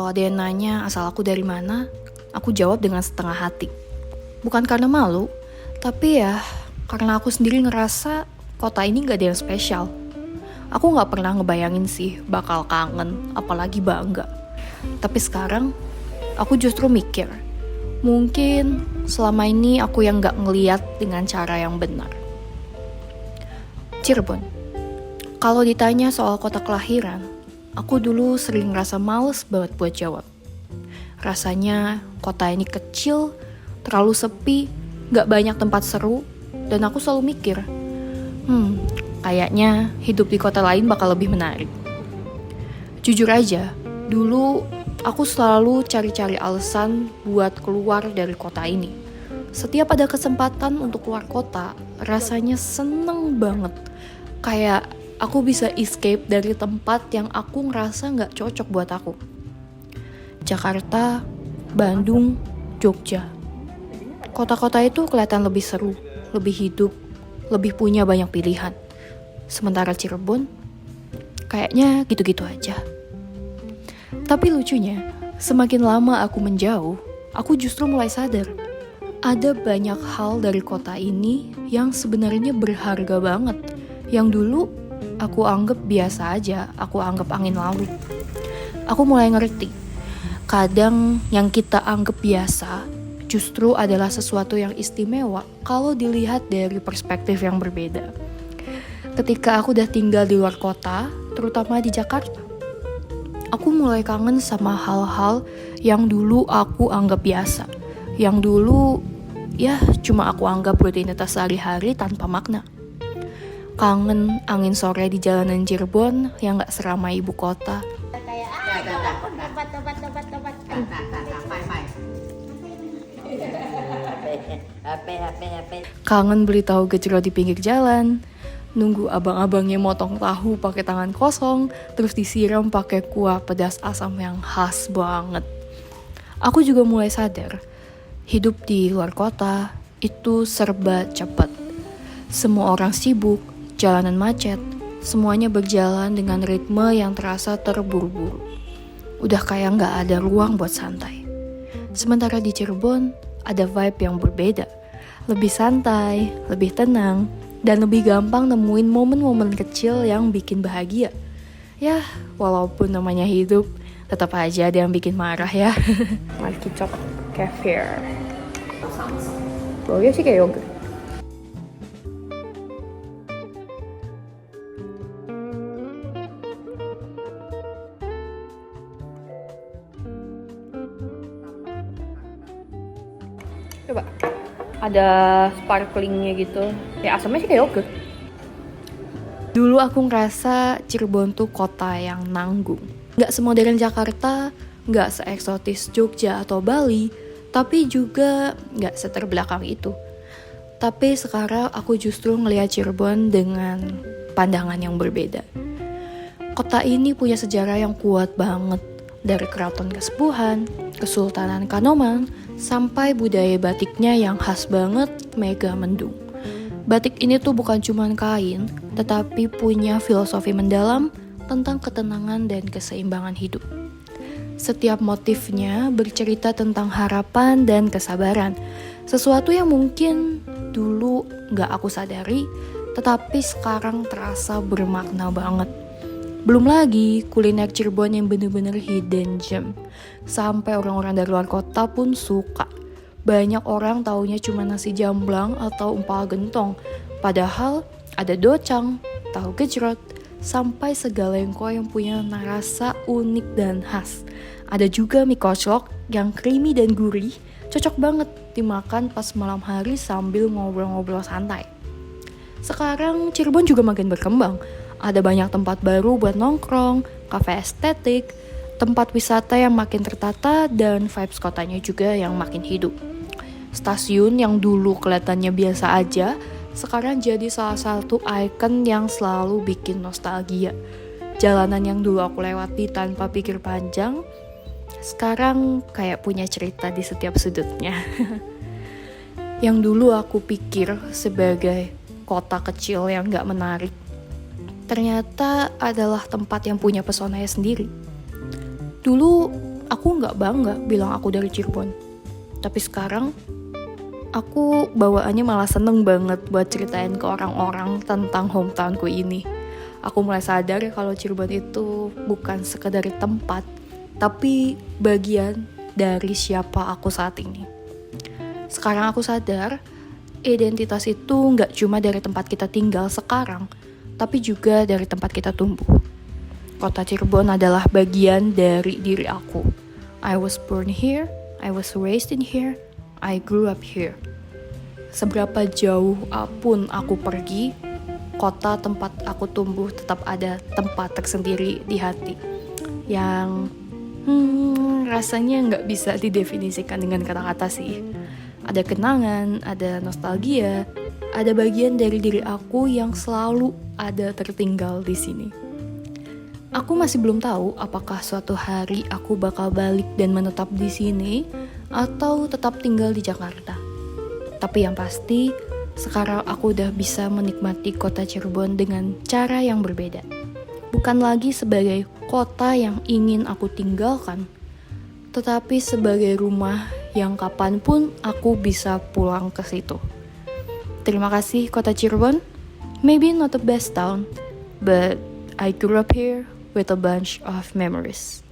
Kalau ada yang nanya asal aku dari mana, aku jawab dengan setengah hati. Bukan karena malu, tapi ya karena aku sendiri ngerasa kota ini gak ada yang spesial. Aku gak pernah ngebayangin sih bakal kangen, apalagi bangga. Tapi sekarang, aku justru mikir, mungkin selama ini aku yang gak ngeliat dengan cara yang benar. Cirebon. Kalau ditanya soal kota kelahiran, aku dulu sering ngerasa males banget buat jawab. Rasanya kota ini kecil, terlalu sepi, gak banyak tempat seru, dan aku selalu mikir, kayaknya hidup di kota lain bakal lebih menarik. Jujur aja, dulu aku selalu cari-cari alasan buat keluar dari kota ini. Setiap ada kesempatan untuk keluar kota, rasanya seneng banget. Kayak aku bisa escape dari tempat yang aku ngerasa gak cocok buat aku. Jakarta, Bandung, Jogja. Kota-kota itu kelihatan lebih seru, lebih hidup, lebih punya banyak pilihan. Sementara Cirebon, kayaknya gitu-gitu aja. Tapi lucunya, semakin lama aku menjauh, aku justru mulai sadar. Ada banyak hal dari kota ini yang sebenarnya berharga banget. Yang dulu aku anggap biasa aja, aku anggap angin lalu. Aku mulai ngerti, kadang yang kita anggap biasa justru adalah sesuatu yang istimewa kalau dilihat dari perspektif yang berbeda. Ketika aku udah tinggal di luar kota, terutama di Jakarta, aku mulai kangen sama hal-hal yang dulu aku anggap biasa. Yang dulu ya cuma aku anggap rutinitas sehari-hari tanpa makna. Kangen angin sore di jalanan Cirebon yang gak seramai ibu kota. Kangen beli tahu gejrot di pinggir jalan, nunggu abang-abangnya motong tahu pakai tangan kosong, terus disiram pakai kuah pedas asam yang khas banget. Aku juga mulai sadar, hidup di luar kota itu serba cepat. Semua orang sibuk, jalanan macet, semuanya berjalan dengan ritme yang terasa terburu-buru. Udah kayak gak ada ruang buat santai. Sementara di Cirebon, ada vibe yang berbeda. Lebih santai, lebih tenang, dan lebih gampang nemuin momen-momen kecil yang bikin bahagia. Ya, walaupun namanya hidup, tetap aja ada yang bikin marah ya. Mari kicok kefir. Baunya sih kayak yogurt. Coba, ada sparklingnya gitu. Ya asamnya sih kayak yogurt. Dulu aku ngerasa Cirebon tuh kota yang nanggung. Gak semodern Jakarta, gak seeksotis Jogja atau Bali, tapi juga gak seterbelakang itu. Tapi sekarang aku justru ngelihat Cirebon dengan pandangan yang berbeda. Kota ini punya sejarah yang kuat banget. Dari keraton Kasepuhan, Kesultanan Kanoman, sampai budaya batiknya yang khas banget Mega Mendung. Batik ini tuh bukan cuma kain, tetapi punya filosofi mendalam tentang ketenangan dan keseimbangan hidup. Setiap motifnya bercerita tentang harapan dan kesabaran, sesuatu yang mungkin dulu gak aku sadari, tetapi sekarang terasa bermakna banget. Belum lagi kuliner Cirebon yang bener-bener hidden gem. Sampai orang-orang dari luar kota pun suka. Banyak orang taunya cuma nasi jamblang atau empal gentong. Padahal ada docang, tahu gejrot, sampai segalengko yang punya rasa unik dan khas. Ada juga mie koclok yang creamy dan gurih, cocok banget dimakan pas malam hari sambil ngobrol-ngobrol santai. Sekarang Cirebon juga makin berkembang. Ada banyak tempat baru buat nongkrong, kafe estetik, tempat wisata yang makin tertata, dan vibes kotanya juga yang makin hidup. Stasiun yang dulu kelihatannya biasa aja, sekarang jadi salah satu ikon yang selalu bikin nostalgia. Jalanan yang dulu aku lewati tanpa pikir panjang, sekarang kayak punya cerita di setiap sudutnya. Yang dulu aku pikir sebagai kota kecil yang gak menarik, ternyata adalah tempat yang punya pesonanya sendiri. Dulu aku nggak bangga bilang aku dari Cirebon. Tapi sekarang aku bawaannya malah seneng banget buat ceritain ke orang-orang tentang hometownku ini. Aku mulai sadar kalau Cirebon itu bukan sekedar tempat, tapi bagian dari siapa aku saat ini. Sekarang aku sadar, identitas itu nggak cuma dari tempat kita tinggal sekarang, tapi juga dari tempat kita tumbuh. Kota Cirebon adalah bagian dari diri aku. I was born here, I was raised in here, I grew up here. Seberapa jauh pun aku pergi, kota tempat aku tumbuh tetap ada tempat tersendiri di hati. Yang rasanya nggak bisa didefinisikan dengan kata-kata sih. Ada kenangan, ada nostalgia, ada bagian dari diri aku yang selalu ada tertinggal di sini. Aku masih belum tahu apakah suatu hari aku bakal balik dan menetap di sini atau tetap tinggal di Jakarta. Tapi yang pasti, sekarang aku udah bisa menikmati kota Cirebon dengan cara yang berbeda. Bukan lagi sebagai kota yang ingin aku tinggalkan, tetapi sebagai rumah yang kapanpun aku bisa pulang ke situ. Terima kasih kota Cirebon. Maybe not the best town, but I grew up here with a bunch of memories.